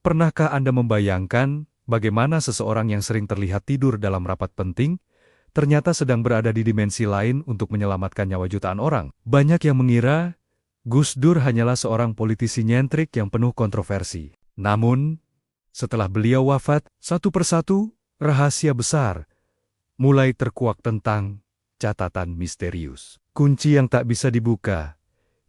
Pernahkah Anda membayangkan bagaimana seseorang yang sering terlihat tidur dalam rapat penting, ternyata sedang berada di dimensi lain untuk menyelamatkan nyawa jutaan orang? Banyak yang mengira Gus Dur hanyalah seorang politisi nyentrik yang penuh kontroversi. Namun, setelah beliau wafat, satu persatu, rahasia besar mulai terkuak tentang catatan misterius. Kunci yang tak bisa dibuka,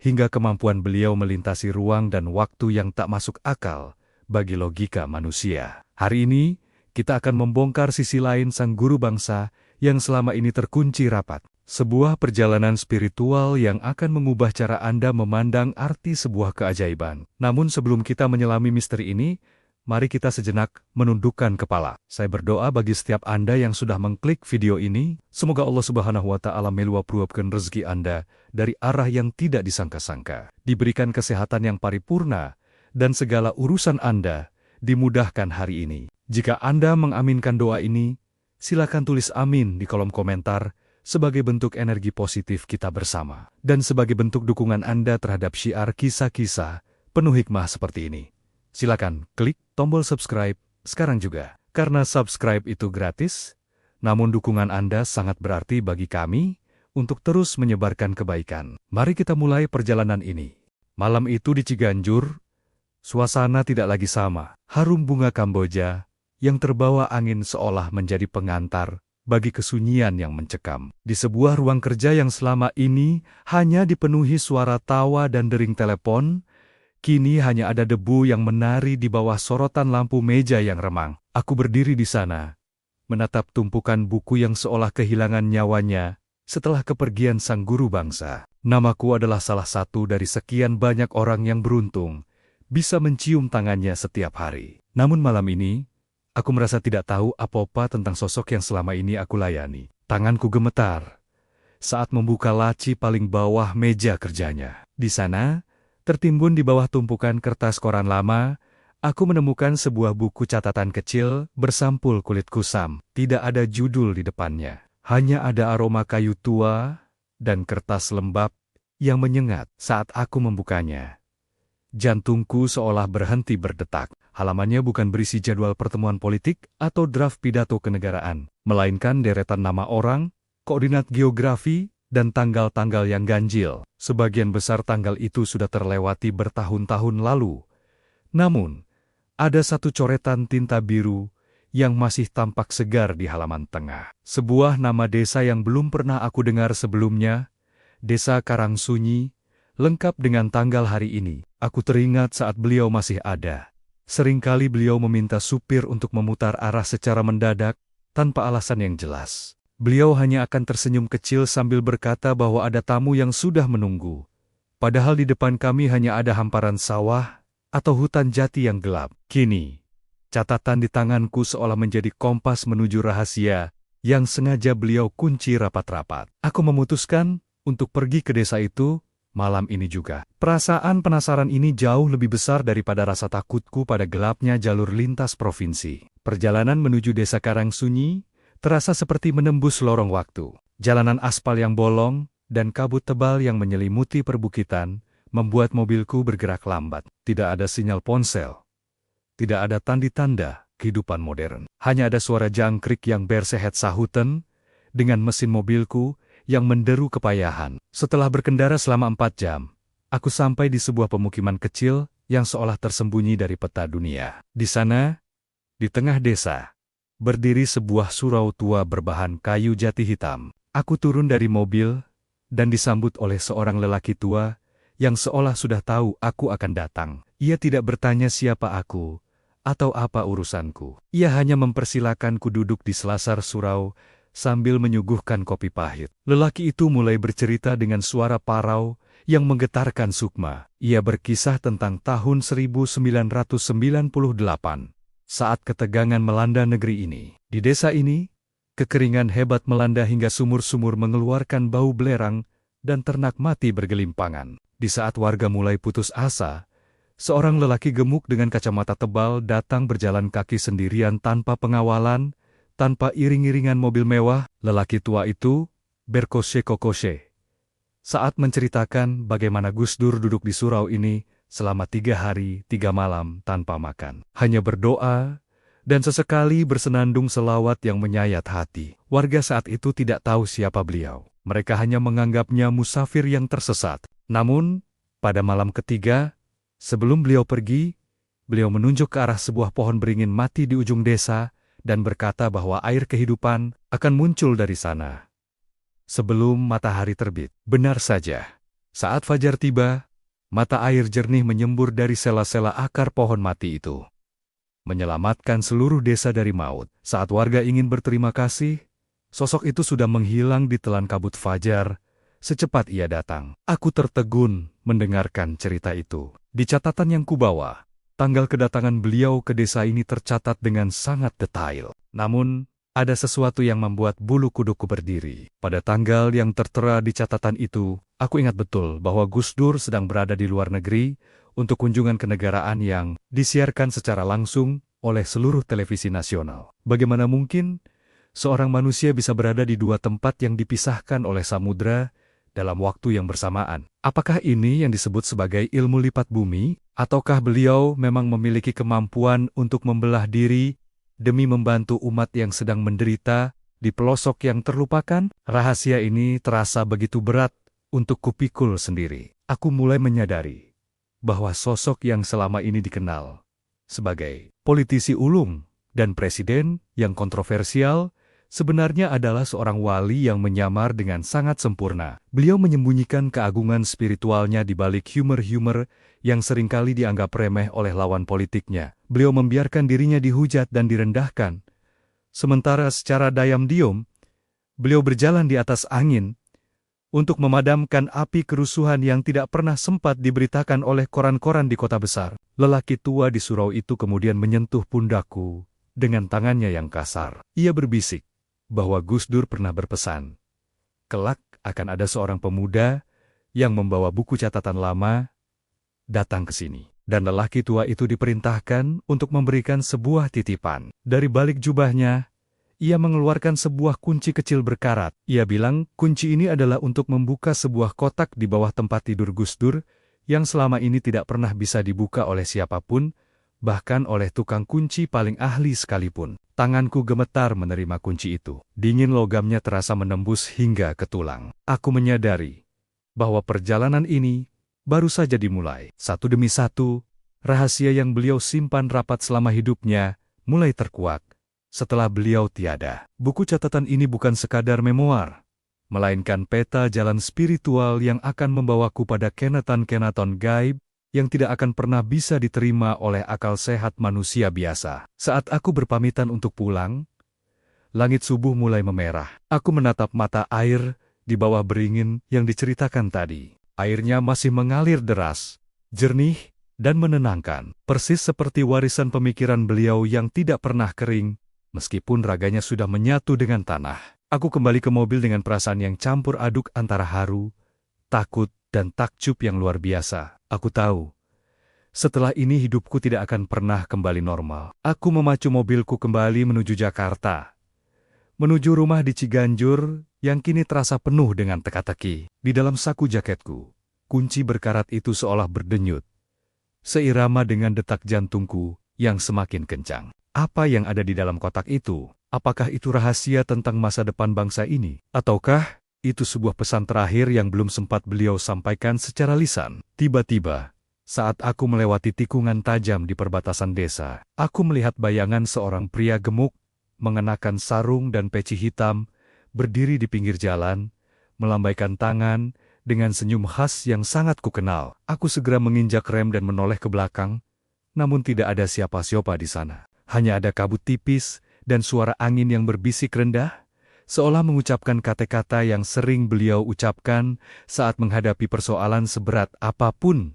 hingga kemampuan beliau melintasi ruang dan waktu yang tak masuk akal bagi logika manusia. Hari ini, kita akan membongkar sisi lain sang guru bangsa yang selama ini terkunci rapat. Sebuah perjalanan spiritual yang akan mengubah cara Anda memandang arti sebuah keajaiban. Namun sebelum kita menyelami misteri ini, mari kita sejenak menundukkan kepala. Saya berdoa bagi setiap Anda yang sudah mengklik video ini, semoga Allah Subhanahu wa Ta'ala meluapkan rezeki Anda dari arah yang tidak disangka-sangka, diberikan kesehatan yang paripurna, dan segala urusan Anda dimudahkan hari ini. Jika Anda mengaminkan doa ini, silakan tulis amin di kolom komentar sebagai bentuk energi positif kita bersama, dan sebagai bentuk dukungan Anda terhadap syiar kisah-kisah penuh hikmah seperti ini. Silakan klik tombol subscribe sekarang juga. Karena subscribe itu gratis, namun dukungan Anda sangat berarti bagi kami untuk terus menyebarkan kebaikan. Mari kita mulai perjalanan ini. Malam itu di Ciganjur, suasana tidak lagi sama. Harum bunga Kamboja yang terbawa angin seolah menjadi pengantar bagi kesunyian yang mencekam. Di sebuah ruang kerja yang selama ini hanya dipenuhi suara tawa dan dering telepon, kini hanya ada debu yang menari di bawah sorotan lampu meja yang remang. Aku berdiri di sana, menatap tumpukan buku yang seolah kehilangan nyawanya setelah kepergian sang guru bangsa. Namaku adalah salah satu dari sekian banyak orang yang beruntung bisa mencium tangannya setiap hari. Namun malam ini, aku merasa tidak tahu apa-apa tentang sosok yang selama ini aku layani. Tanganku gemetar saat membuka laci paling bawah meja kerjanya. Di sana, tertimbun di bawah tumpukan kertas koran lama, aku menemukan sebuah buku catatan kecil bersampul kulit kusam. Tidak ada judul di depannya. Hanya ada aroma kayu tua dan kertas lembab yang menyengat saat aku membukanya. Jantungku seolah berhenti berdetak. Halamannya bukan berisi jadwal pertemuan politik atau draft pidato kenegaraan, melainkan deretan nama orang, koordinat geografi, dan tanggal-tanggal yang ganjil. Sebagian besar tanggal itu sudah terlewati bertahun-tahun lalu. Namun, ada satu coretan tinta biru yang masih tampak segar di halaman tengah. Sebuah nama desa yang belum pernah aku dengar sebelumnya, Desa Karangsunyi, lengkap dengan tanggal hari ini. Aku teringat saat beliau masih ada. Seringkali beliau meminta supir untuk memutar arah secara mendadak, tanpa alasan yang jelas. Beliau hanya akan tersenyum kecil sambil berkata bahwa ada tamu yang sudah menunggu. Padahal di depan kami hanya ada hamparan sawah atau hutan jati yang gelap. Kini, catatan di tanganku seolah menjadi kompas menuju rahasia yang sengaja beliau kunci rapat-rapat. Aku memutuskan untuk pergi ke desa itu malam ini juga. Perasaan penasaran ini jauh lebih besar daripada rasa takutku pada gelapnya jalur lintas provinsi. Perjalanan menuju desa Karangsunyi terasa seperti menembus lorong waktu. Jalanan aspal yang bolong dan kabut tebal yang menyelimuti perbukitan membuat mobilku bergerak lambat. Tidak ada sinyal ponsel. Tidak ada tanda-tanda kehidupan modern. Hanya ada suara jangkrik yang bersehet sahutan dengan mesin mobilku yang menderu kepayahan. Setelah berkendara selama 4 jam, aku sampai di sebuah pemukiman kecil yang seolah tersembunyi dari peta dunia. Di sana, di tengah desa, berdiri sebuah surau tua berbahan kayu jati hitam. Aku turun dari mobil dan disambut oleh seorang lelaki tua yang seolah sudah tahu aku akan datang. Ia tidak bertanya siapa aku atau apa urusanku. Ia hanya mempersilakanku duduk di selasar surau sambil menyuguhkan kopi pahit. Lelaki itu mulai bercerita dengan suara parau yang menggetarkan sukma. Ia berkisah tentang tahun 1998, saat ketegangan melanda negeri ini. Di desa ini, kekeringan hebat melanda hingga sumur-sumur mengeluarkan bau belerang dan ternak mati bergelimpangan. Di saat warga mulai putus asa, seorang lelaki gemuk dengan kacamata tebal datang berjalan kaki sendirian tanpa pengawalan, tanpa iring-iringan mobil mewah. Lelaki tua itu berkose-kokose saat menceritakan bagaimana Gus Dur duduk di surau ini selama 3 hari, 3 malam tanpa makan. Hanya berdoa, dan sesekali bersenandung selawat yang menyayat hati. Warga saat itu tidak tahu siapa beliau. Mereka hanya menganggapnya musafir yang tersesat. Namun, pada malam ketiga, sebelum beliau pergi, beliau menunjuk ke arah sebuah pohon beringin mati di ujung desa dan berkata bahwa air kehidupan akan muncul dari sana sebelum matahari terbit. Benar saja. Saat fajar tiba, mata air jernih menyembur dari sela-sela akar pohon mati itu, menyelamatkan seluruh desa dari maut. Saat warga ingin berterima kasih, sosok itu sudah menghilang di telan kabut fajar secepat ia datang. Aku tertegun mendengarkan cerita itu. Di catatan yang kubawa, tanggal kedatangan beliau ke desa ini tercatat dengan sangat detail. Namun, ada sesuatu yang membuat bulu kuduku berdiri. Pada tanggal yang tertera di catatan itu, aku ingat betul bahwa Gus Dur sedang berada di luar negeri untuk kunjungan kenegaraan yang disiarkan secara langsung oleh seluruh televisi nasional. Bagaimana mungkin seorang manusia bisa berada di dua tempat yang dipisahkan oleh samudra dalam waktu yang bersamaan? Apakah ini yang disebut sebagai ilmu lipat bumi? Ataukah beliau memang memiliki kemampuan untuk membelah diri demi membantu umat yang sedang menderita di pelosok yang terlupakan? Rahasia ini terasa begitu berat untuk kupikul sendiri. Aku mulai menyadari bahwa sosok yang selama ini dikenal sebagai politisi ulung dan presiden yang kontroversial sebenarnya adalah seorang wali yang menyamar dengan sangat sempurna. Beliau menyembunyikan keagungan spiritualnya di balik humor-humor yang seringkali dianggap remeh oleh lawan politiknya. Beliau membiarkan dirinya dihujat dan direndahkan. Sementara secara diam-diam, beliau berjalan di atas angin untuk memadamkan api kerusuhan yang tidak pernah sempat diberitakan oleh koran-koran di kota besar. Lelaki tua di surau itu kemudian menyentuh pundakku dengan tangannya yang kasar. Ia berbisik bahwa Gus Dur pernah berpesan, kelak akan ada seorang pemuda yang membawa buku catatan lama datang ke sini. Dan lelaki tua itu diperintahkan untuk memberikan sebuah titipan. Dari balik jubahnya, ia mengeluarkan sebuah kunci kecil berkarat. Ia bilang kunci ini adalah untuk membuka sebuah kotak di bawah tempat tidur Gus Dur yang selama ini tidak pernah bisa dibuka oleh siapapun, bahkan oleh tukang kunci paling ahli sekalipun. Tanganku gemetar menerima kunci itu. Dingin logamnya terasa menembus hingga ke tulang. Aku menyadari bahwa perjalanan ini baru saja dimulai. Satu demi satu, rahasia yang beliau simpan rapat selama hidupnya mulai terkuak setelah beliau tiada. Buku catatan ini bukan sekadar memoir, melainkan peta jalan spiritual yang akan membawaku pada kenaton-kenaton gaib yang tidak akan pernah bisa diterima oleh akal sehat manusia biasa. Saat aku berpamitan untuk pulang, langit subuh mulai memerah. Aku menatap mata air di bawah beringin yang diceritakan tadi. Airnya masih mengalir deras, jernih, dan menenangkan. Persis seperti warisan pemikiran beliau yang tidak pernah kering, meskipun raganya sudah menyatu dengan tanah. Aku kembali ke mobil dengan perasaan yang campur aduk antara haru, takut, dan takjub yang luar biasa. Aku tahu, setelah ini hidupku tidak akan pernah kembali normal. Aku memacu mobilku kembali menuju Jakarta. Menuju rumah di Ciganjur yang kini terasa penuh dengan teka-teki. Di dalam saku jaketku, kunci berkarat itu seolah berdenyut, seirama dengan detak jantungku yang semakin kencang. Apa yang ada di dalam kotak itu? Apakah itu rahasia tentang masa depan bangsa ini? Ataukah itu sebuah pesan terakhir yang belum sempat beliau sampaikan secara lisan? Tiba-tiba, saat aku melewati tikungan tajam di perbatasan desa, aku melihat bayangan seorang pria gemuk, mengenakan sarung dan peci hitam, berdiri di pinggir jalan, melambaikan tangan, dengan senyum khas yang sangat kukenal. Aku segera menginjak rem dan menoleh ke belakang, namun tidak ada siapa-siapa di sana. Hanya ada kabut tipis dan suara angin yang berbisik rendah, seolah mengucapkan kata-kata yang sering beliau ucapkan saat menghadapi persoalan seberat apapun.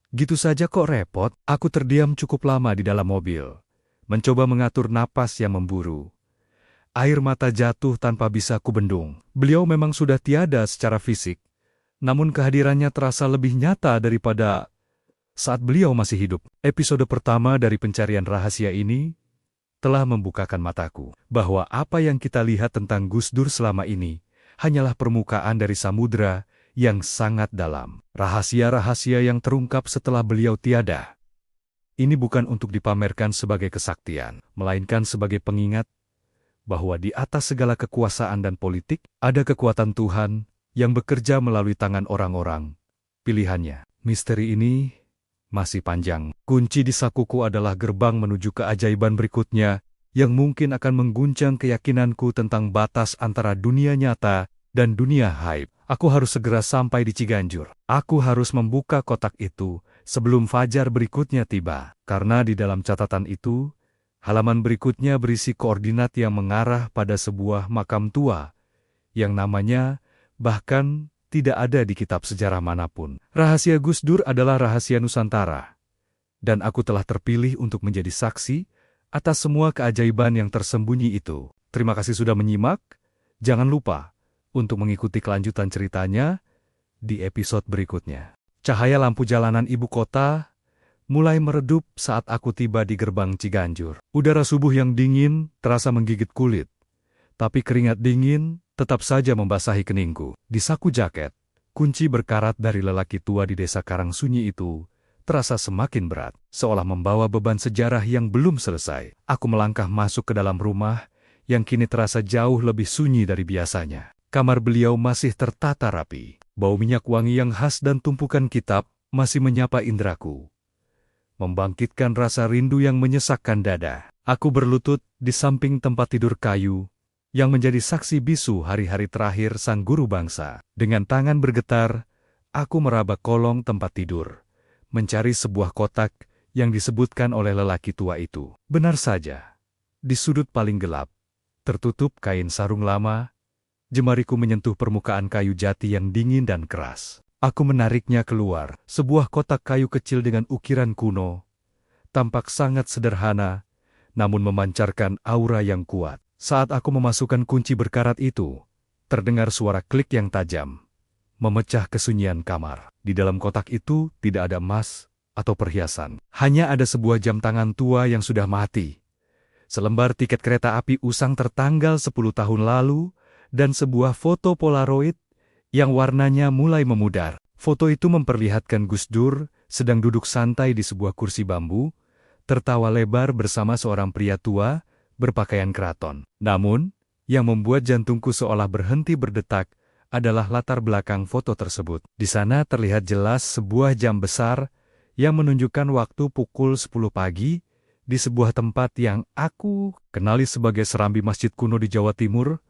Gitu saja kok repot. Aku terdiam cukup lama di dalam mobil, mencoba mengatur napas yang memburu. Air mata jatuh tanpa bisa kubendung. Beliau memang sudah tiada secara fisik, namun kehadirannya terasa lebih nyata daripada saat beliau masih hidup. Episode pertama dari pencarian rahasia ini telah membukakan mataku bahwa apa yang kita lihat tentang Gus Dur selama ini hanyalah permukaan dari samudera yang sangat dalam. Rahasia-rahasia yang terungkap setelah beliau tiada. Ini bukan untuk dipamerkan sebagai kesaktian, melainkan sebagai pengingat bahwa di atas segala kekuasaan dan politik, ada kekuatan Tuhan yang bekerja melalui tangan orang-orang. Pilihannya, misteri ini masih panjang. Kunci di sakuku adalah gerbang menuju keajaiban berikutnya, yang mungkin akan mengguncang keyakinanku tentang batas antara dunia nyata dan dunia haib. Aku harus segera sampai di Ciganjur. Aku harus membuka kotak itu sebelum fajar berikutnya tiba. Karena di dalam catatan itu, halaman berikutnya berisi koordinat yang mengarah pada sebuah makam tua, yang namanya bahkan tidak ada di kitab sejarah manapun. Rahasia Gus Dur adalah rahasia Nusantara. Dan aku telah terpilih untuk menjadi saksi atas semua keajaiban yang tersembunyi itu. Terima kasih sudah menyimak. Jangan lupa untuk mengikuti kelanjutan ceritanya di episode berikutnya. Cahaya lampu jalanan ibu kota mulai meredup saat aku tiba di gerbang Ciganjur. Udara subuh yang dingin terasa menggigit kulit, tapi keringat dingin tetap saja membasahi keningku. Di saku jaket, kunci berkarat dari lelaki tua di desa Karangsunyi itu terasa semakin berat, seolah membawa beban sejarah yang belum selesai. Aku melangkah masuk ke dalam rumah yang kini terasa jauh lebih sunyi dari biasanya. Kamar beliau masih tertata rapi. Bau minyak wangi yang khas dan tumpukan kitab masih menyapa indraku, membangkitkan rasa rindu yang menyesakkan dada. Aku berlutut di samping tempat tidur kayu yang menjadi saksi bisu hari-hari terakhir sang guru bangsa. Dengan tangan bergetar, aku meraba kolong tempat tidur, mencari sebuah kotak yang disebutkan oleh lelaki tua itu. Benar saja, di sudut paling gelap, tertutup kain sarung lama, jemariku menyentuh permukaan kayu jati yang dingin dan keras. Aku menariknya keluar, sebuah kotak kayu kecil dengan ukiran kuno, tampak sangat sederhana, namun memancarkan aura yang kuat. Saat aku memasukkan kunci berkarat itu, terdengar suara klik yang tajam, memecah kesunyian kamar. Di dalam kotak itu tidak ada emas atau perhiasan. Hanya ada sebuah jam tangan tua yang sudah mati, selembar tiket kereta api usang tertanggal 10 tahun lalu, dan sebuah foto Polaroid yang warnanya mulai memudar. Foto itu memperlihatkan Gus Dur sedang duduk santai di sebuah kursi bambu, tertawa lebar bersama seorang pria tua berpakaian keraton. Namun, yang membuat jantungku seolah berhenti berdetak adalah latar belakang foto tersebut. Di sana terlihat jelas sebuah jam besar yang menunjukkan waktu pukul 10 pagi di sebuah tempat yang aku kenali sebagai serambi masjid kuno di Jawa Timur.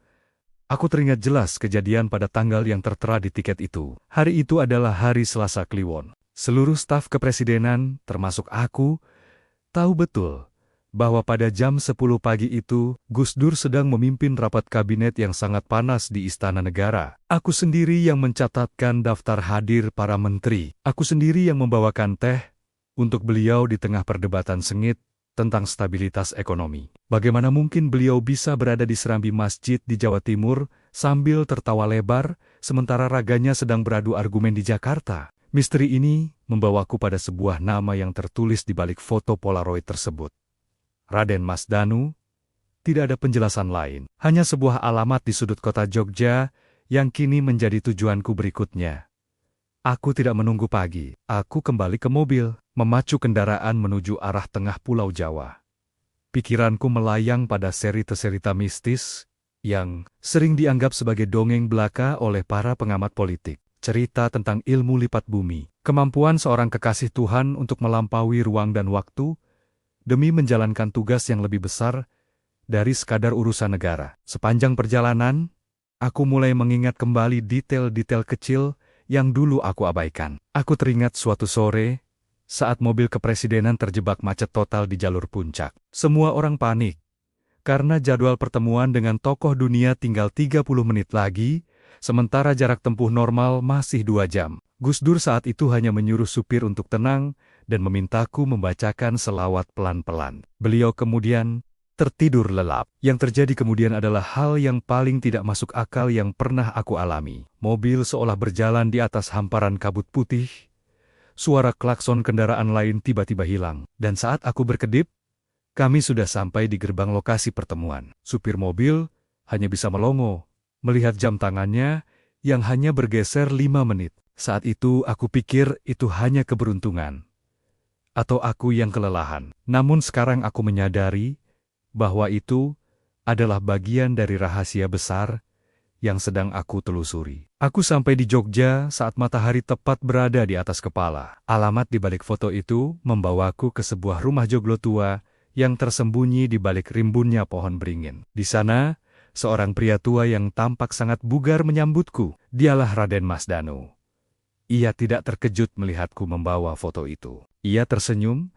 Aku teringat jelas kejadian pada tanggal yang tertera di tiket itu. Hari itu adalah hari Selasa Kliwon. Seluruh staf kepresidenan, termasuk aku, tahu betul bahwa pada jam 10 pagi itu, Gus Dur sedang memimpin rapat kabinet yang sangat panas di Istana Negara. Aku sendiri yang mencatatkan daftar hadir para menteri. Aku sendiri yang membawakan teh untuk beliau di tengah perdebatan sengit tentang stabilitas ekonomi. Bagaimana mungkin beliau bisa berada di serambi masjid di Jawa Timur sambil tertawa lebar, sementara raganya sedang beradu argumen di Jakarta? Misteri ini membawaku pada sebuah nama yang tertulis di balik foto Polaroid tersebut. Raden Mas Danu. Tidak ada penjelasan lain, hanya sebuah alamat di sudut kota Jogja yang kini menjadi tujuanku berikutnya. Aku tidak menunggu pagi, aku kembali ke mobil, memacu kendaraan menuju arah tengah Pulau Jawa. Pikiranku melayang pada cerita-cerita mistis yang sering dianggap sebagai dongeng belaka oleh para pengamat politik. Cerita tentang ilmu lipat bumi, kemampuan seorang kekasih Tuhan untuk melampaui ruang dan waktu demi menjalankan tugas yang lebih besar dari sekadar urusan negara. Sepanjang perjalanan, aku mulai mengingat kembali detail-detail kecil yang dulu aku abaikan. Aku teringat suatu sore, saat mobil kepresidenan terjebak macet total di jalur puncak. Semua orang panik, karena jadwal pertemuan dengan tokoh dunia tinggal 30 menit lagi, sementara jarak tempuh normal masih 2 jam. Gus Dur saat itu hanya menyuruh supir untuk tenang dan memintaku membacakan selawat pelan-pelan. Beliau kemudian tertidur lelap. Yang terjadi kemudian adalah hal yang paling tidak masuk akal yang pernah aku alami. Mobil seolah berjalan di atas hamparan kabut putih. Suara klakson kendaraan lain tiba-tiba hilang. Dan saat aku berkedip, kami sudah sampai di gerbang lokasi pertemuan. Supir mobil hanya bisa melongo, melihat jam tangannya yang hanya bergeser 5 menit. Saat itu aku pikir itu hanya keberuntungan. Atau aku yang kelelahan. Namun sekarang aku menyadari bahwa itu adalah bagian dari rahasia besar yang sedang aku telusuri. Aku sampai di Jogja saat matahari tepat berada di atas kepala. Alamat di balik foto itu membawaku ke sebuah rumah joglo tua yang tersembunyi di balik rimbunnya pohon beringin. Di sana, seorang pria tua yang tampak sangat bugar menyambutku. Dialah Raden Mas Danu. Ia tidak terkejut melihatku membawa foto itu. Ia tersenyum,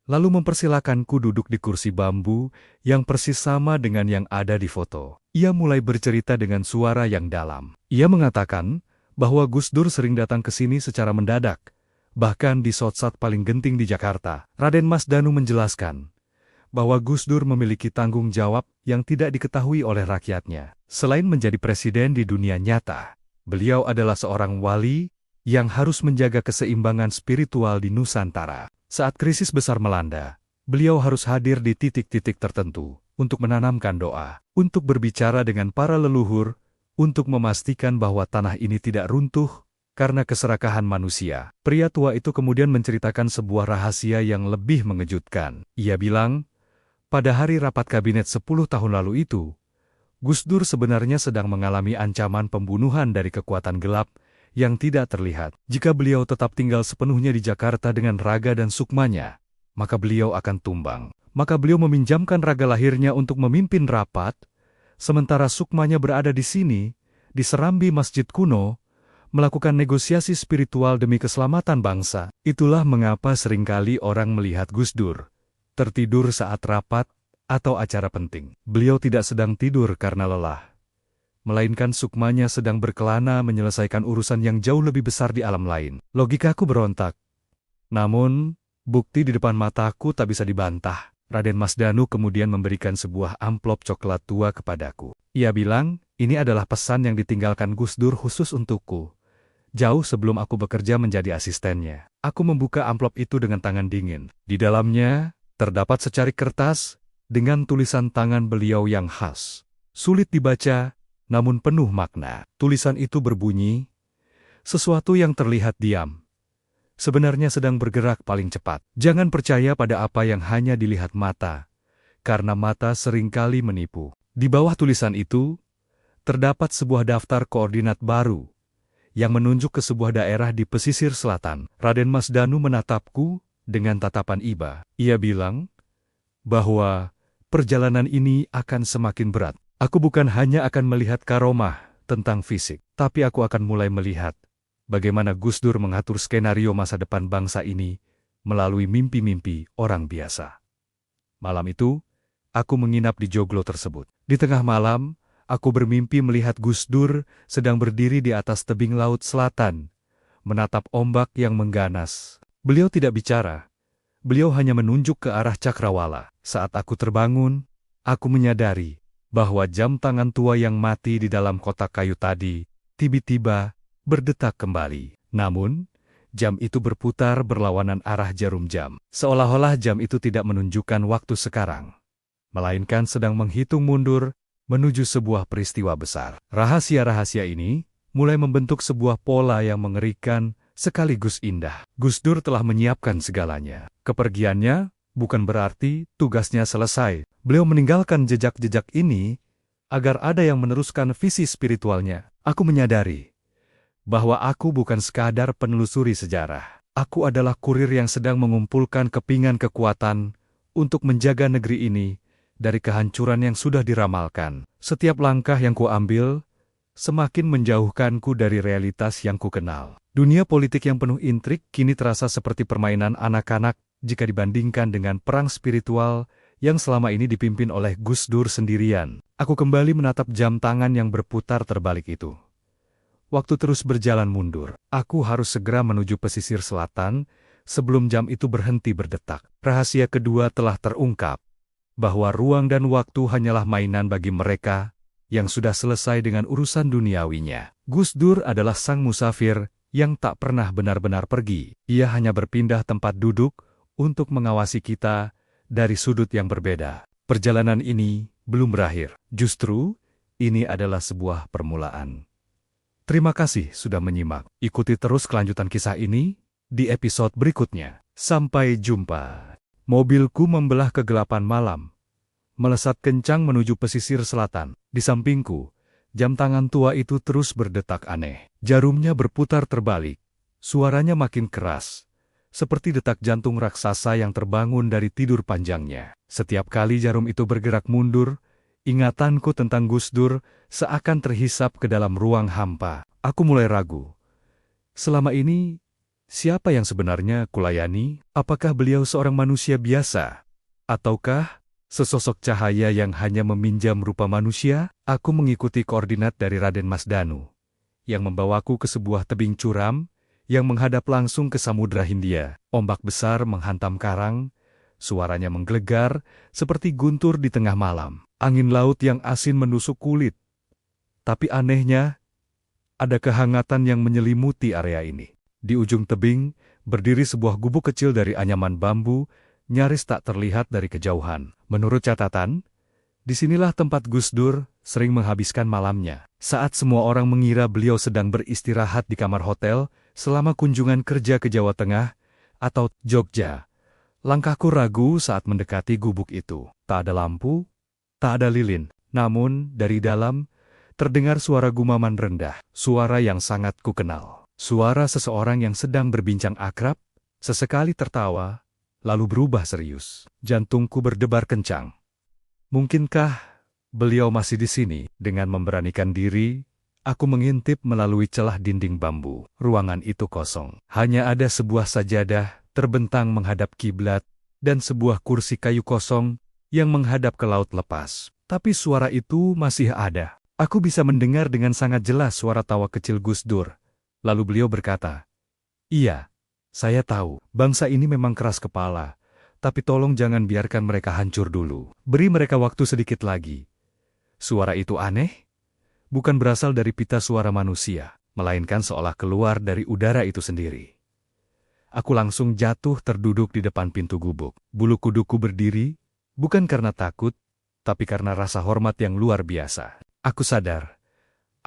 lalu mempersilakanku duduk di kursi bambu yang persis sama dengan yang ada di foto. Ia mulai bercerita dengan suara yang dalam. Ia mengatakan bahwa Gus Dur sering datang ke sini secara mendadak, bahkan di saat-saat paling genting di Jakarta. Raden Mas Danu menjelaskan bahwa Gus Dur memiliki tanggung jawab yang tidak diketahui oleh rakyatnya. Selain menjadi presiden di dunia nyata, beliau adalah seorang wali yang harus menjaga keseimbangan spiritual di Nusantara. Saat krisis besar melanda, beliau harus hadir di titik-titik tertentu untuk menanamkan doa, untuk berbicara dengan para leluhur, untuk memastikan bahwa tanah ini tidak runtuh karena keserakahan manusia. Pria tua itu kemudian menceritakan sebuah rahasia yang lebih mengejutkan. Ia bilang, pada hari rapat kabinet 10 tahun lalu itu, Gus Dur sebenarnya sedang mengalami ancaman pembunuhan dari kekuatan gelap yang tidak terlihat. Jika beliau tetap tinggal sepenuhnya di Jakarta dengan raga dan sukmanya, maka beliau akan tumbang. Maka beliau meminjamkan raga lahirnya untuk memimpin rapat, sementara sukmanya berada di sini, di serambi masjid kuno, melakukan negosiasi spiritual demi keselamatan bangsa. Itulah mengapa seringkali orang melihat Gus Dur tertidur saat rapat atau acara penting. Beliau tidak sedang tidur karena lelah, melainkan sukmanya sedang berkelana menyelesaikan urusan yang jauh lebih besar di alam lain. Logikaku berontak. Namun, bukti di depan mataku tak bisa dibantah. Raden Mas Danu kemudian memberikan sebuah amplop coklat tua kepadaku. Ia bilang, ini adalah pesan yang ditinggalkan Gus Dur khusus untukku, jauh sebelum aku bekerja menjadi asistennya. Aku membuka amplop itu dengan tangan dingin. Di dalamnya, terdapat secarik kertas dengan tulisan tangan beliau yang khas. Sulit dibaca, namun penuh makna. Tulisan itu berbunyi, sesuatu yang terlihat diam sebenarnya sedang bergerak paling cepat. Jangan percaya pada apa yang hanya dilihat mata, karena mata seringkali menipu. Di bawah tulisan itu, terdapat sebuah daftar koordinat baru, yang menunjuk ke sebuah daerah di pesisir selatan. Raden Mas Danu menatapku dengan tatapan iba. Ia bilang, bahwa perjalanan ini akan semakin berat. Aku bukan hanya akan melihat karomah tentang fisik, tapi aku akan mulai melihat bagaimana Gus Dur mengatur skenario masa depan bangsa ini melalui mimpi-mimpi orang biasa. Malam itu, aku menginap di joglo tersebut. Di tengah malam, aku bermimpi melihat Gus Dur sedang berdiri di atas tebing laut selatan, menatap ombak yang mengganas. Beliau tidak bicara. Beliau hanya menunjuk ke arah cakrawala. Saat aku terbangun, aku menyadari bahwa jam tangan tua yang mati di dalam kotak kayu tadi tiba-tiba berdetak kembali. Namun, jam itu berputar berlawanan arah jarum jam. Seolah-olah jam itu tidak menunjukkan waktu sekarang, melainkan sedang menghitung mundur menuju sebuah peristiwa besar. Rahasia-rahasia ini mulai membentuk sebuah pola yang mengerikan sekaligus indah. Gus Dur telah menyiapkan segalanya. Kepergiannya bukan berarti tugasnya selesai. Beliau meninggalkan jejak-jejak ini agar ada yang meneruskan visi spiritualnya. Aku menyadari bahwa aku bukan sekadar penelusuri sejarah. Aku adalah kurir yang sedang mengumpulkan kepingan kekuatan untuk menjaga negeri ini dari kehancuran yang sudah diramalkan. Setiap langkah yang kuambil semakin menjauhkanku dari realitas yang kukenal. Dunia politik yang penuh intrik kini terasa seperti permainan anak-anak jika dibandingkan dengan perang spiritual yang selama ini dipimpin oleh Gus Dur sendirian. Aku kembali menatap jam tangan yang berputar terbalik itu. Waktu terus berjalan mundur. Aku harus segera menuju pesisir selatan sebelum jam itu berhenti berdetak. Rahasia kedua telah terungkap, bahwa ruang dan waktu hanyalah mainan bagi mereka yang sudah selesai dengan urusan duniawinya. Gus Dur adalah sang musafir yang tak pernah benar-benar pergi. Ia hanya berpindah tempat duduk untuk mengawasi kita dari sudut yang berbeda. Perjalanan ini belum berakhir. Justru, ini adalah sebuah permulaan. Terima kasih sudah menyimak. Ikuti terus kelanjutan kisah ini di episode berikutnya. Sampai jumpa. Mobilku membelah kegelapan malam, melesat kencang menuju pesisir selatan. Di sampingku, jam tangan tua itu terus berdetak aneh. Jarumnya berputar terbalik. Suaranya makin keras, seperti detak jantung raksasa yang terbangun dari tidur panjangnya. Setiap kali jarum itu bergerak mundur, ingatanku tentang Gus Dur seakan terhisap ke dalam ruang hampa. Aku mulai ragu. Selama ini, siapa yang sebenarnya kulayani? Apakah beliau seorang manusia biasa? Ataukah sesosok cahaya yang hanya meminjam rupa manusia? Aku mengikuti koordinat dari Raden Mas Danu, yang membawaku ke sebuah tebing curam, yang menghadap langsung ke Samudra Hindia. Ombak besar menghantam karang, suaranya menggelegar seperti guntur di tengah malam. Angin laut yang asin menusuk kulit. Tapi anehnya, ada kehangatan yang menyelimuti area ini. Di ujung tebing, berdiri sebuah gubuk kecil dari anyaman bambu, nyaris tak terlihat dari kejauhan. Menurut catatan, disinilah tempat Gus Dur sering menghabiskan malamnya. Saat semua orang mengira beliau sedang beristirahat di kamar hotel selama kunjungan kerja ke Jawa Tengah atau Jogja, langkahku ragu saat mendekati gubuk itu. Tak ada lampu, tak ada lilin. Namun, dari dalam, terdengar suara gumaman rendah. Suara yang sangat kukenal. Suara seseorang yang sedang berbincang akrab, sesekali tertawa, lalu berubah serius. Jantungku berdebar kencang. Mungkinkah beliau masih di sini? Dengan memberanikan diri, aku mengintip melalui celah dinding bambu. Ruangan itu kosong. Hanya ada sebuah sajadah terbentang menghadap kiblat dan sebuah kursi kayu kosong yang menghadap ke laut lepas. Tapi suara itu masih ada. Aku bisa mendengar dengan sangat jelas suara tawa kecil Gus Dur. Lalu beliau berkata, "Iya, saya tahu, bangsa ini memang keras kepala. Tapi tolong jangan biarkan mereka hancur dulu. Beri mereka waktu sedikit lagi." Suara itu aneh, bukan berasal dari pita suara manusia, melainkan seolah keluar dari udara itu sendiri. Aku langsung jatuh terduduk di depan pintu gubuk. Bulu kuduku berdiri, bukan karena takut, tapi karena rasa hormat yang luar biasa. Aku sadar,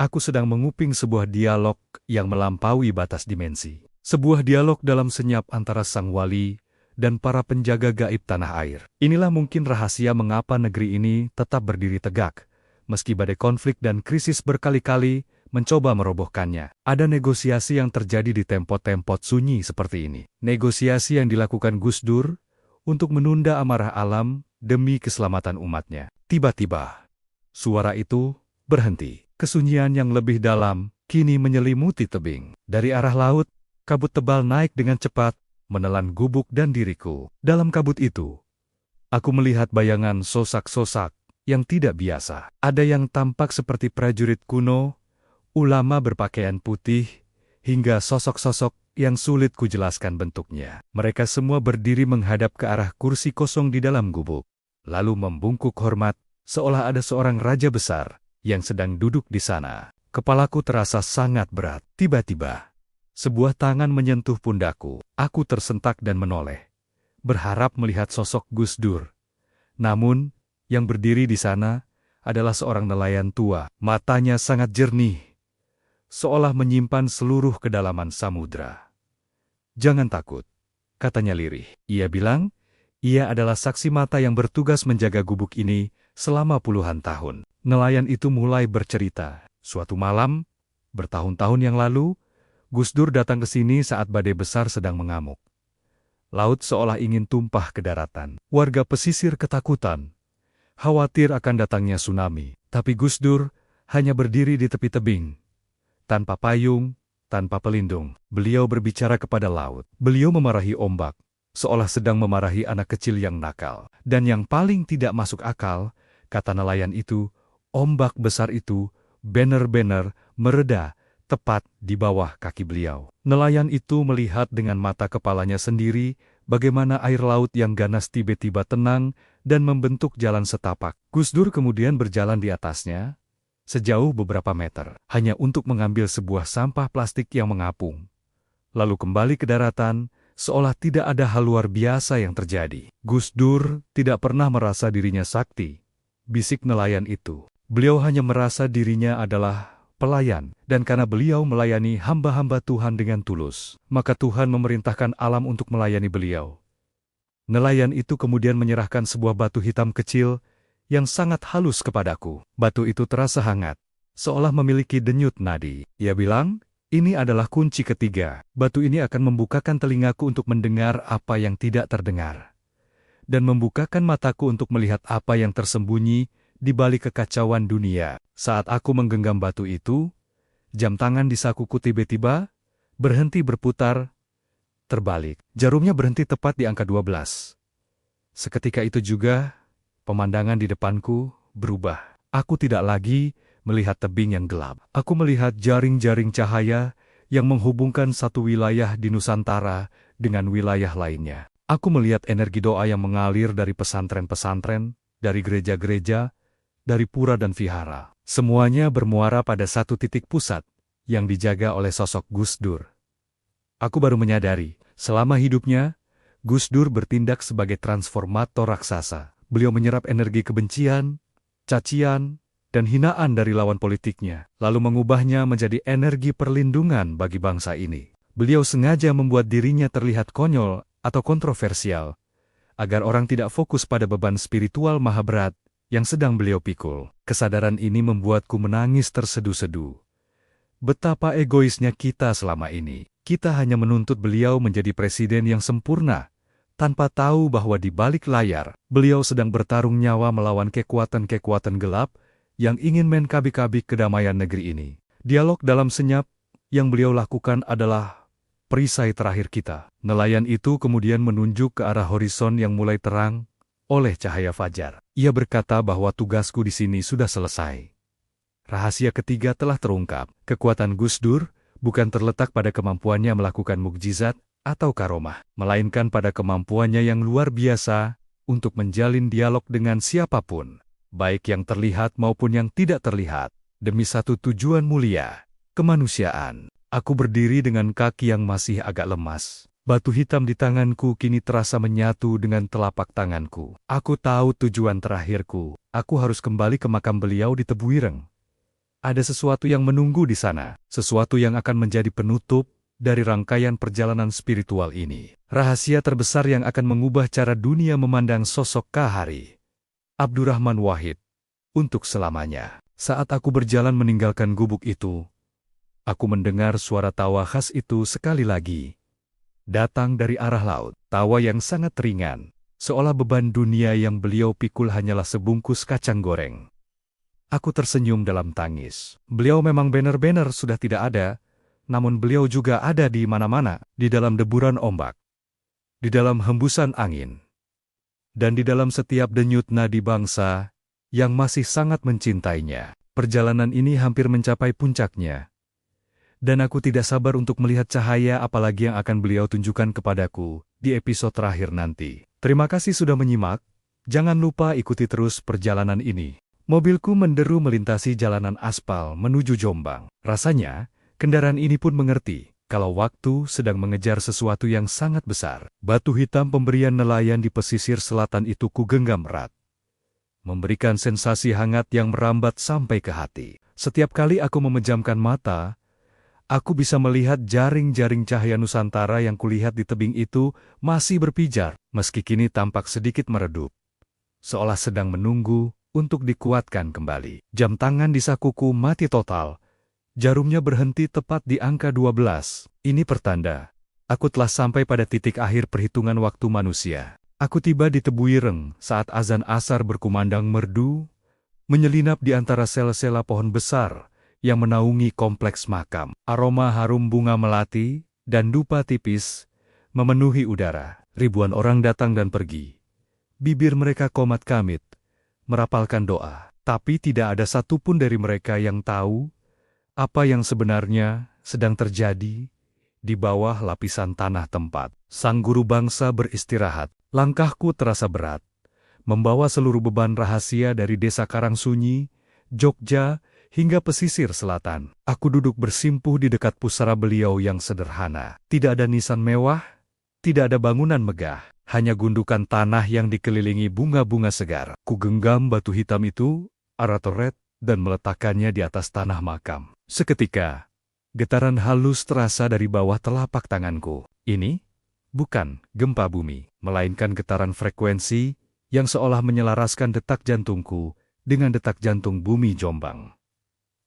aku sedang menguping sebuah dialog yang melampaui batas dimensi. Sebuah dialog dalam senyap antara sang wali dan para penjaga gaib tanah air. Inilah mungkin rahasia mengapa negeri ini tetap berdiri tegak, meski badai konflik dan krisis berkali-kali mencoba merobohkannya. Ada negosiasi yang terjadi di tempot-tempot sunyi seperti ini. Negosiasi yang dilakukan Gus Dur untuk menunda amarah alam demi keselamatan umatnya. Tiba-tiba, suara itu berhenti. Kesunyian yang lebih dalam kini menyelimuti tebing. Dari arah laut, kabut tebal naik dengan cepat, menelan gubuk dan diriku. Dalam kabut itu, aku melihat bayangan sosak-sosak yang tidak biasa. Ada yang tampak seperti prajurit kuno, ulama berpakaian putih, hingga sosok-sosok yang sulit kujelaskan bentuknya. Mereka semua berdiri menghadap ke arah kursi kosong di dalam gubuk, lalu membungkuk hormat, seolah ada seorang raja besar yang sedang duduk di sana. Kepalaku terasa sangat berat. Tiba-tiba, sebuah tangan menyentuh pundakku. Aku tersentak dan menoleh, berharap melihat sosok Gus Dur. Namun, yang berdiri di sana adalah seorang nelayan tua. Matanya sangat jernih, seolah menyimpan seluruh kedalaman samudra. "Jangan takut," katanya lirih. Ia bilang, ia adalah saksi mata yang bertugas menjaga gubuk ini selama puluhan tahun. Nelayan itu mulai bercerita. Suatu malam, bertahun-tahun yang lalu, Gus Dur datang ke sini saat badai besar sedang mengamuk. Laut seolah ingin tumpah ke daratan. Warga pesisir ketakutan, khawatir akan datangnya tsunami. Tapi Gus Dur hanya berdiri di tepi tebing, tanpa payung, tanpa pelindung. Beliau berbicara kepada laut. Beliau memarahi ombak, seolah sedang memarahi anak kecil yang nakal. Dan yang paling tidak masuk akal, kata nelayan itu, ombak besar itu benar-benar mereda tepat di bawah kaki beliau. Nelayan itu melihat dengan mata kepalanya sendiri bagaimana air laut yang ganas tiba-tiba tenang dan membentuk jalan setapak. Gus Dur kemudian berjalan di atasnya sejauh beberapa meter, hanya untuk mengambil sebuah sampah plastik yang mengapung. Lalu kembali ke daratan, seolah tidak ada hal luar biasa yang terjadi. Gus Dur tidak pernah merasa dirinya sakti, bisik nelayan itu. Beliau hanya merasa dirinya adalah pelayan, dan karena beliau melayani hamba-hamba Tuhan dengan tulus, maka Tuhan memerintahkan alam untuk melayani beliau. Nelayan itu kemudian menyerahkan sebuah batu hitam kecil yang sangat halus kepadaku. Batu itu terasa hangat, seolah memiliki denyut nadi. Ia bilang, "Ini adalah kunci ketiga. Batu ini akan membukakan telingaku untuk mendengar apa yang tidak terdengar, dan membukakan mataku untuk melihat apa yang tersembunyi di balik kekacauan dunia." Saat aku menggenggam batu itu, jam tangan di sakuku tiba-tiba berhenti berputar, terbalik. Jarumnya berhenti tepat di angka 12. Seketika itu juga, pemandangan di depanku berubah. Aku tidak lagi melihat tebing yang gelap. Aku melihat jaring-jaring cahaya yang menghubungkan satu wilayah di Nusantara dengan wilayah lainnya. Aku melihat energi doa yang mengalir dari pesantren-pesantren, dari gereja-gereja, dari pura dan vihara. Semuanya bermuara pada satu titik pusat yang dijaga oleh sosok Gus Dur. Aku baru menyadari, selama hidupnya, Gus Dur bertindak sebagai transformator raksasa. Beliau menyerap energi kebencian, cacian, dan hinaan dari lawan politiknya, lalu mengubahnya menjadi energi perlindungan bagi bangsa ini. Beliau sengaja membuat dirinya terlihat konyol atau kontroversial, agar orang tidak fokus pada beban spiritual maha berat yang sedang beliau pikul. Kesadaran ini membuatku menangis terseduh-seduh. Betapa egoisnya kita selama ini. Kita hanya menuntut beliau menjadi presiden yang sempurna, tanpa tahu bahwa di balik layar, beliau sedang bertarung nyawa melawan kekuatan-kekuatan gelap yang ingin menkabik-kabik kedamaian negeri ini. Dialog dalam senyap yang beliau lakukan adalah perisai terakhir kita. Nelayan itu kemudian menunjuk ke arah horizon yang mulai terang oleh cahaya fajar. Ia berkata bahwa tugasku di sini sudah selesai. Rahasia ketiga telah terungkap. Kekuatan Gus Dur bukan terletak pada kemampuannya melakukan mukjizat atau karomah, melainkan pada kemampuannya yang luar biasa untuk menjalin dialog dengan siapapun, baik yang terlihat maupun yang tidak terlihat, demi satu tujuan mulia, kemanusiaan. Aku berdiri dengan kaki yang masih agak lemas. Batu hitam di tanganku kini terasa menyatu dengan telapak tanganku. Aku tahu tujuan terakhirku. Aku harus kembali ke makam beliau di Tebuireng. Ada sesuatu yang menunggu di sana, sesuatu yang akan menjadi penutup dari rangkaian perjalanan spiritual ini. Rahasia terbesar yang akan mengubah cara dunia memandang sosok Kahari Abdurrahman Wahid untuk selamanya. Saat aku berjalan meninggalkan gubuk itu, aku mendengar suara tawa khas itu sekali lagi. Datang dari arah laut, tawa yang sangat ringan, seolah beban dunia yang beliau pikul hanyalah sebungkus kacang goreng. Aku tersenyum dalam tangis. Beliau memang benar-benar sudah tidak ada, namun beliau juga ada di mana-mana, di dalam deburan ombak, di dalam hembusan angin, dan di dalam setiap denyut nadi bangsa yang masih sangat mencintainya. Perjalanan ini hampir mencapai puncaknya, dan aku tidak sabar untuk melihat cahaya apalagi yang akan beliau tunjukkan kepadaku di episode terakhir nanti. Terima kasih sudah menyimak, jangan lupa ikuti terus perjalanan ini. Mobilku menderu melintasi jalanan aspal menuju Jombang. Rasanya, kendaraan ini pun mengerti kalau waktu sedang mengejar sesuatu yang sangat besar. Batu hitam pemberian nelayan di pesisir selatan itu kugenggam erat, memberikan sensasi hangat yang merambat sampai ke hati. Setiap kali aku memejamkan mata, aku bisa melihat jaring-jaring cahaya Nusantara yang kulihat di tebing itu masih berpijar, meski kini tampak sedikit meredup, seolah sedang menunggu untuk dikuatkan kembali. Jam tangan di sakuku mati total. Jarumnya berhenti tepat di angka 12. Ini pertanda aku telah sampai pada titik akhir perhitungan waktu manusia. Aku tiba di Tebuireng saat azan asar berkumandang merdu, menyelinap di antara sela-sela pohon besar yang menaungi kompleks makam. Aroma harum bunga melati dan dupa tipis memenuhi udara. Ribuan orang datang dan pergi. Bibir mereka komat kamit, merapalkan doa. Tapi tidak ada satupun dari mereka yang tahu apa yang sebenarnya sedang terjadi di bawah lapisan tanah tempat sang guru bangsa beristirahat. Langkahku terasa berat, membawa seluruh beban rahasia dari desa Karangsunyi, Jogja, hingga pesisir selatan. Aku duduk bersimpuh di dekat pusara beliau yang sederhana. Tidak ada nisan mewah, tidak ada bangunan megah, hanya gundukan tanah yang dikelilingi bunga-bunga segar. Ku genggam batu hitam itu, erat-erat, dan meletakkannya di atas tanah makam. Seketika, getaran halus terasa dari bawah telapak tanganku. Ini bukan gempa bumi, melainkan getaran frekuensi yang seolah menyelaraskan detak jantungku dengan detak jantung bumi Jombang.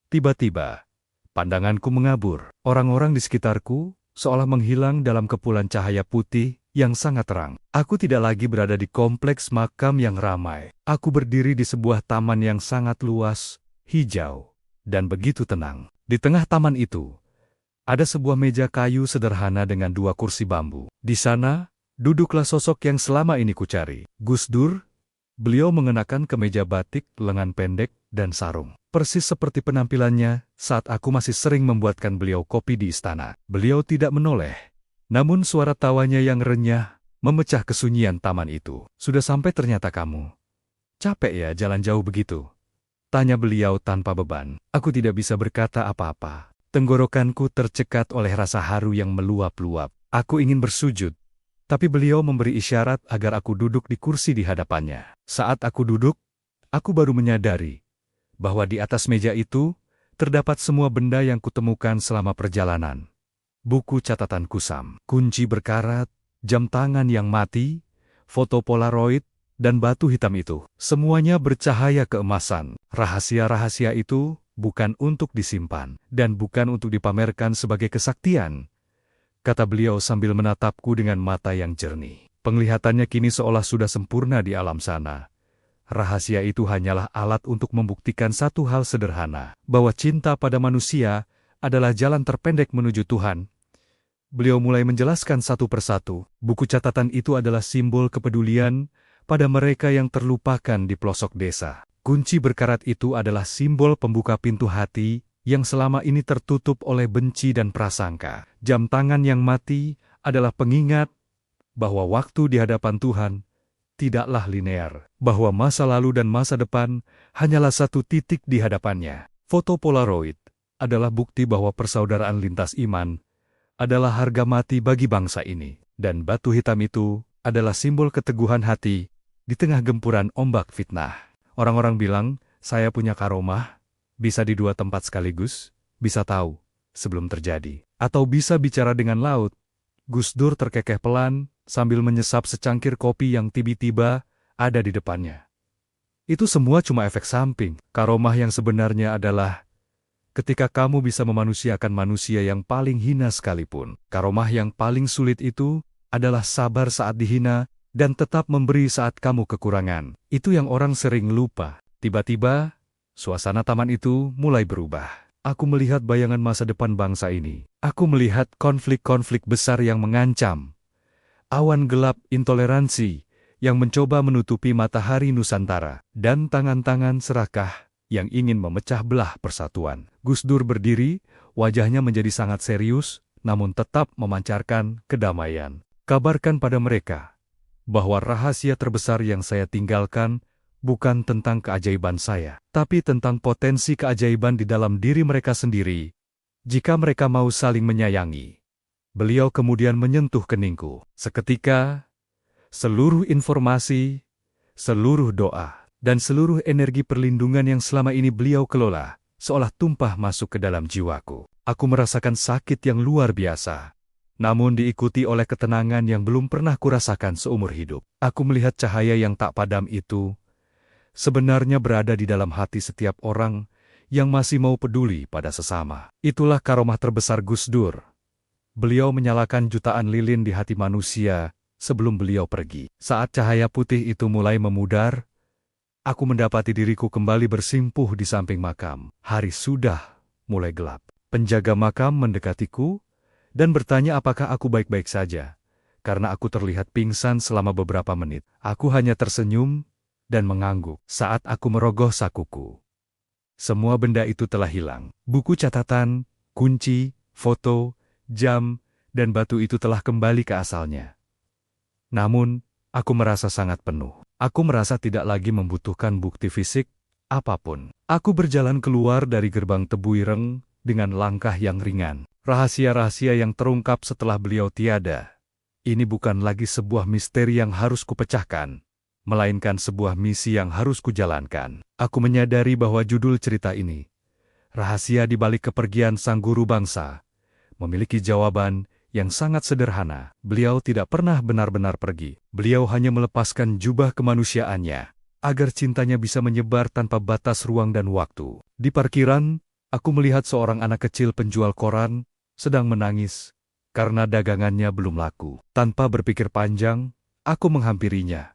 Tiba-tiba, pandanganku mengabur. Orang-orang di sekitarku seolah menghilang dalam kepulan cahaya putih yang sangat terang. Aku tidak lagi berada di kompleks makam yang ramai. Aku berdiri di sebuah taman yang sangat luas, hijau, dan begitu tenang. Di tengah taman itu, ada sebuah meja kayu sederhana dengan 2 kursi bambu. Di sana, duduklah sosok yang selama ini kucari. Gus Dur. Beliau mengenakan kemeja batik, lengan pendek, dan sarung. Persis seperti penampilannya saat aku masih sering membuatkan beliau kopi di istana. Beliau tidak menoleh. Namun suara tawanya yang renyah memecah kesunyian taman itu. "Sudah sampai ternyata kamu. Capek ya jalan jauh begitu?" tanya beliau tanpa beban. Aku tidak bisa berkata apa-apa. Tenggorokanku tercekat oleh rasa haru yang meluap-luap. Aku ingin bersujud, tapi beliau memberi isyarat agar aku duduk di kursi di hadapannya. Saat aku duduk, aku baru menyadari bahwa di atas meja itu terdapat semua benda yang kutemukan selama perjalanan. Buku catatan kusam, kunci berkarat, jam tangan yang mati, foto Polaroid, dan batu hitam itu. Semuanya bercahaya keemasan. Rahasia-rahasia itu bukan untuk disimpan, dan bukan untuk dipamerkan sebagai kesaktian, kata beliau sambil menatapku dengan mata yang jernih. Penglihatannya kini seolah sudah sempurna di alam sana. Rahasia itu hanyalah alat untuk membuktikan satu hal sederhana, bahwa cinta pada manusia adalah jalan terpendek menuju Tuhan. Beliau mulai menjelaskan satu persatu. Buku catatan itu adalah simbol kepedulian pada mereka yang terlupakan di pelosok desa. Kunci berkarat itu adalah simbol pembuka pintu hati yang selama ini tertutup oleh benci dan prasangka. Jam tangan yang mati adalah pengingat bahwa waktu di hadapan Tuhan tidaklah linear, bahwa masa lalu dan masa depan hanyalah satu titik di hadapannya. Foto Polaroid adalah bukti bahwa persaudaraan lintas iman adalah harga mati bagi bangsa ini, dan batu hitam itu adalah simbol keteguhan hati di tengah gempuran ombak fitnah. Orang-orang bilang, saya punya karomah, bisa di 2 tempat sekaligus, bisa tahu sebelum terjadi, atau bisa bicara dengan laut. Gus Dur terkekeh pelan sambil menyesap secangkir kopi yang tiba-tiba ada di depannya. Itu semua cuma efek samping. Karomah yang sebenarnya adalah ketika kamu bisa memanusiakan manusia yang paling hina sekalipun. Karomah yang paling sulit itu adalah sabar saat dihina dan tetap memberi saat kamu kekurangan. Itu yang orang sering lupa. Tiba-tiba, suasana taman itu mulai berubah. Aku melihat bayangan masa depan bangsa ini. Aku melihat konflik-konflik besar yang mengancam. Awan gelap intoleransi yang mencoba menutupi matahari Nusantara. Dan tangan-tangan serakah yang ingin memecah belah persatuan. Gus Dur berdiri, wajahnya menjadi sangat serius, namun tetap memancarkan kedamaian. Kabarkan pada mereka bahwa rahasia terbesar yang saya tinggalkan bukan tentang keajaiban saya, tapi tentang potensi keajaiban di dalam diri mereka sendiri, jika mereka mau saling menyayangi. Beliau kemudian menyentuh keningku. Seketika, seluruh informasi, seluruh doa, dan seluruh energi perlindungan yang selama ini beliau kelola, seolah tumpah masuk ke dalam jiwaku. Aku merasakan sakit yang luar biasa, namun diikuti oleh ketenangan yang belum pernah kurasakan seumur hidup. Aku melihat cahaya yang tak padam itu sebenarnya berada di dalam hati setiap orang yang masih mau peduli pada sesama. Itulah karomah terbesar Gus Dur. Beliau menyalakan jutaan lilin di hati manusia sebelum beliau pergi. Saat cahaya putih itu mulai memudar, aku mendapati diriku kembali bersimpuh di samping makam. Hari sudah mulai gelap. Penjaga makam mendekatiku dan bertanya apakah aku baik-baik saja, karena aku terlihat pingsan selama beberapa menit. Aku hanya tersenyum dan mengangguk. Saat aku merogoh sakuku, semua benda itu telah hilang. Buku catatan, kunci, foto, jam, dan batu itu telah kembali ke asalnya. Namun, aku merasa sangat penuh. Aku merasa tidak lagi membutuhkan bukti fisik apapun. Aku berjalan keluar dari gerbang Tebu Ireng dengan langkah yang ringan. Rahasia-rahasia yang terungkap setelah beliau tiada. Ini bukan lagi sebuah misteri yang harus kupecahkan, melainkan sebuah misi yang harus kujalankan. Aku menyadari bahwa judul cerita ini Rahasia di balik kepergian sang guru bangsa memiliki jawaban yang sangat sederhana. Beliau tidak pernah benar-benar pergi. Beliau hanya melepaskan jubah kemanusiaannya agar cintanya bisa menyebar tanpa batas ruang dan waktu. Di parkiran, aku melihat seorang anak kecil penjual koran sedang menangis karena dagangannya belum laku. Tanpa berpikir panjang, aku menghampirinya,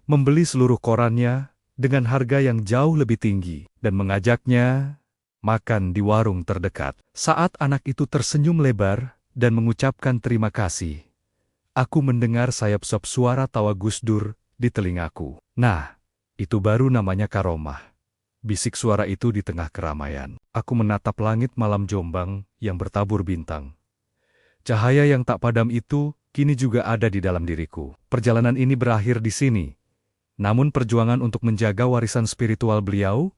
membeli seluruh korannya dengan harga yang jauh lebih tinggi, dan mengajaknya makan di warung terdekat. Saat anak itu tersenyum lebar dan mengucapkan terima kasih, aku mendengar sayap-sop suara tawa Gus Dur di telingaku. Nah, itu baru namanya karomah. Bisik suara itu di tengah keramaian. Aku menatap langit malam Jombang yang bertabur bintang. Cahaya yang tak padam itu kini juga ada di dalam diriku. Perjalanan ini berakhir di sini. Namun perjuangan untuk menjaga warisan spiritual beliau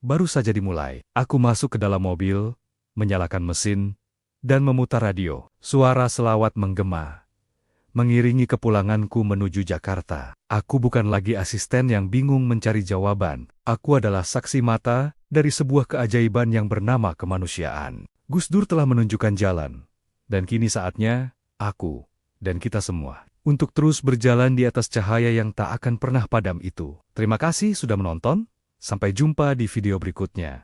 baru saja dimulai. Aku masuk ke dalam mobil, menyalakan mesin, dan memutar radio. Suara selawat menggema, mengiringi kepulanganku menuju Jakarta. Aku bukan lagi asisten yang bingung mencari jawaban. Aku adalah saksi mata dari sebuah keajaiban yang bernama kemanusiaan. Gus Dur telah menunjukkan jalan, dan kini saatnya aku dan kita semua untuk terus berjalan di atas cahaya yang tak akan pernah padam itu. Terima kasih sudah menonton. Sampai jumpa di video berikutnya.